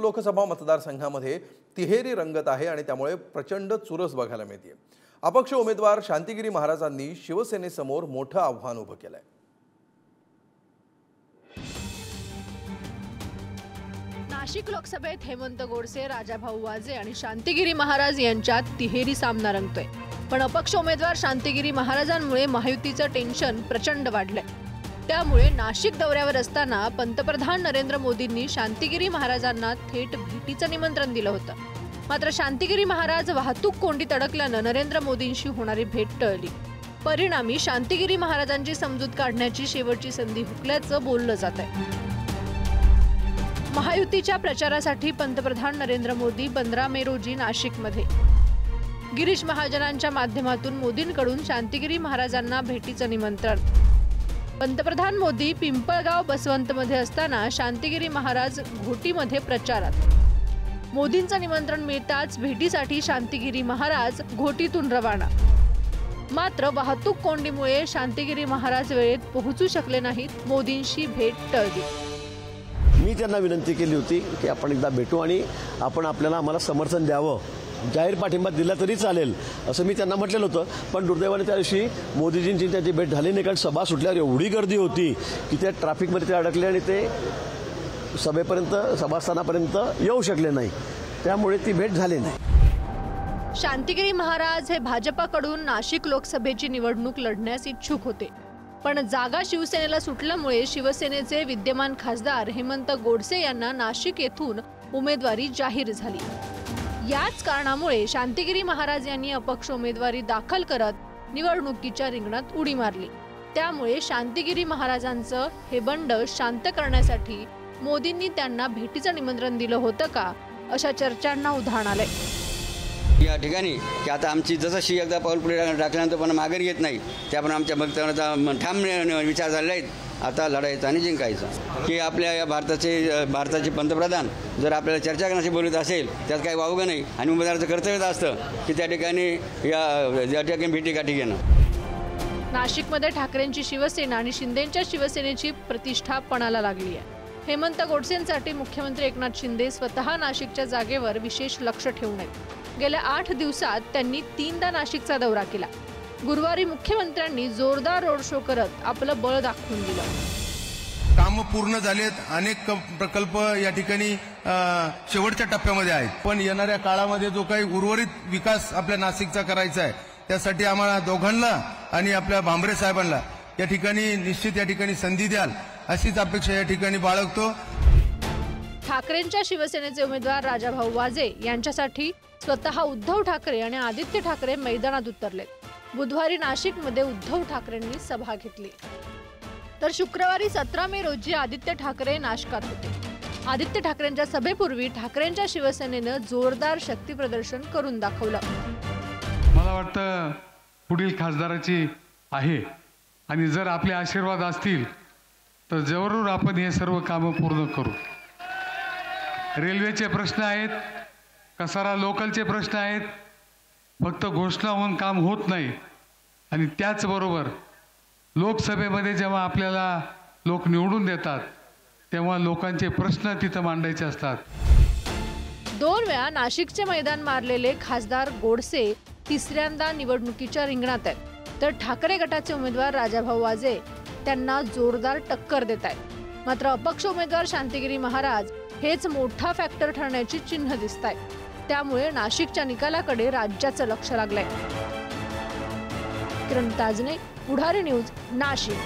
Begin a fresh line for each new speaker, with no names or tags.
लोकसभा मतदारसंघामध्ये तिहेरी रंगत आहे आणि त्यामुळे प्रचंड चुरस बघायला मिळते। अपक्ष उमेदवार शांतिगिरी महाराजांनी शिवसेनेसमोर मोठं आव्हान उभं केलंय।
नाशिक लोकसभेत हेमंत गोडसे, राजाभाऊ वाजे आणि शांतिगिरी महाराज यांच्यात तिहेरी सामना रंगतोय। पण अपक्ष उमेदवार शांतिगिरी महाराजांमुळे महायुतीचं टेन्शन प्रचंड वाढलंय। त्यामुळे नाशिक दौऱ्यावर असताना पंतप्रधान नरेंद्र मोदींनी शांतिगिरी महाराजांना थेट भेटीचं निमंत्रण दिलं होतं। मात्र शांतिगिरी महाराज वाहतूक कोंडीत अडकल्यानं नरेंद्र मोदींशी होणारी भेट टळली। परिणामी शांतिगिरी महाराजांची समजूत काढण्याची शेवटची संधी हुकल्याचं बोललं जातंय। महायुतीच्या प्रचारासाठी पंतप्रधान नरेंद्र मोदी 15 मे रोजी नाशिकमध्ये गिरीश महाजनांच्या माध्यमातून मोदींकडून शांतिगिरी महाराजांना भेटीचं निमंत्रण। पंतप्रधान मोदी पिंपळगाव बसवंतमध्ये असताना शांतिगिरी महाराज घोटीमध्ये प्रचारात। मोदींचं निमंत्रण मिळताच भेटीसाठी शांतिगिरी महाराज घोटीतून रवाना। मात्र वाहतूक कोंडीमुळे शांतिगिरी महाराज वेळेत पोहोचू शकले नाहीत। मोदींशी भेट टळली।
मी त्यांना विनंती केली होती की आपण एकदा भेटू आणि आपण आम्हाला समर्थन द्यावं, जाहीर पाठिंबा दिला तरी चालेल असं मी त्यांना म्हटलेलं होतं। पण दुर्दैवाने त्या दिवशी मोदीजींची त्यांची भेट झाली नाही, कारण सभा सुटल्यावर एवढी गर्दी होती की त्या ट्रॅफिकमध्ये ते अडकले आणि ते सभेपर्यंत सभास्थानापर्यंत येऊ शकले नाही, त्यामुळे ती भेट झाली नाही।
शांतिगिरी महाराज हे भाजपाकडून नाशिक लोकसभेची निवडणूक लढण्यास इच्छुक होते, पण जागा शिवसेनेला सुटल्यामुळे शिवसेनेचे विद्यमान खासदार हेमंत गोडसे यांना नाशिक येथून उमेदवारी जाहीर झाली। याच कारणामुळे शांतिगिरी महाराज यांनी अपक्ष उमेदवारी दाखल करत निवडणुकीच्या रिंगणात उडी मारली। त्यामुळे शांतिगिरी महाराजांचं हे बंड शांत करण्यासाठी मोदींनी त्यांना भेटीचं निमंत्रण दिलं होतं का, अशा चर्चांना उधाण आलंय।
या ठिकाणी की आता आमची जसं एकदा पाऊल पुढे टाकल्यानंतर पण मागे घेत नाही, त्याप्रमाणे आमच्या भक्तांचा ठाम विचार झालेला आहे। आता लढायचं आणि जिंकायचं की आपल्या या भारताचे पंतप्रधान जर आपल्याला चर्चा करण्याची बोलत असेल त्यात काही वावगं नाही, आणि उमेदवाराचं कर्तव्य असतं की त्या ठिकाणी या ठिकाणी भेटीगाठी घेणं।
नाशिकमध्ये ठाकरेंची शिवसेना आणि शिंदेंच्या शिवसेनेची प्रतिष्ठा पणाला लागली आहे। हेमंत गोडसेंसाठी मुख्यमंत्री एकनाथ शिंदे स्वतः नाशिकच्या जागेवर विशेष लक्ष ठेवून आहेत। गेल्या 8 दिवसात त्यांनी 3दा नाशिकचा दौरा केला। गुरुवारी मुख्यमंत्र्यांनी जोरदार रोड शो करत आपलं बळ दाखवून दिलं।
काम पूर्ण झालेत, अनेक प्रकल्प या ठिकाणी शेवटच्या टप्प्यामध्ये आहेत, पण येणाऱ्या काळामध्ये जो काही उर्वरित विकास आपल्या नाशिकचा करायचा आहे त्यासाठी आम्हाला दोघांना आणि आपल्या भांबरे साहेबांना या ठिकाणी निश्चित या ठिकाणी संधी द्याल अशीच अपेक्षा या ठिकाणी बाळगतो।
ठाकरेंच्या शिवसेनेचे उमेदवार राजाभाऊ वाजे यांच्यासाठी स्वतः उद्धव ठाकरे आणि आदित्य ठाकरे मैदानात उतरले। बुधवारी नाशिकमध्ये उद्धव ठाकरेंनी सभा घेतली, तर शुक्रवारी 17 मे रोजी आदित्य ठाकरे नाशिकात होते। आदित्य ठाकरेंच्या सभेपूर्वी ठाकरेंच्या शिवसेनेनं जोरदार शक्ती प्रदर्शन करून दाखवलं।
मला वाटतं पुढील खासदाराची आहे, आणि जर आपले आशीर्वाद असतील तर जरूर आपण हे सर्व कामं पूर्ण करू। रेल्वेचे प्रश्न आहेत, कसारा लोकलचे प्रश्न आहेत, फक्त घोषणा होऊन काम होत नाही। आणि त्याचबरोबर लोकसभेमध्ये जेव्हा आपल्याला लोक निवडून देतात तेव्हा लोकांचे प्रश्न तिथं मांडायचे असतात।
2 वेळा नाशिकचे मैदान मारलेले खासदार गोडसे तिसऱ्यांदा निवडणुकीच्या रिंगणात आहेत, तर ठाकरे गटाचे उमेदवार राजाभाऊ वाजे त्यांना जोरदार टक्कर देत आहेत। मात्र अपक्ष उमेदवार शांतिगिरी महाराज हेच मोठा फॅक्टर ठरण्याची चिन्ह दिसत आहेत। त्यामुळे नाशिकच्या निकालाकडे राज्याचं लक्ष लागलंय। किरण ताजने, पुढारी न्यूज, नाशिक।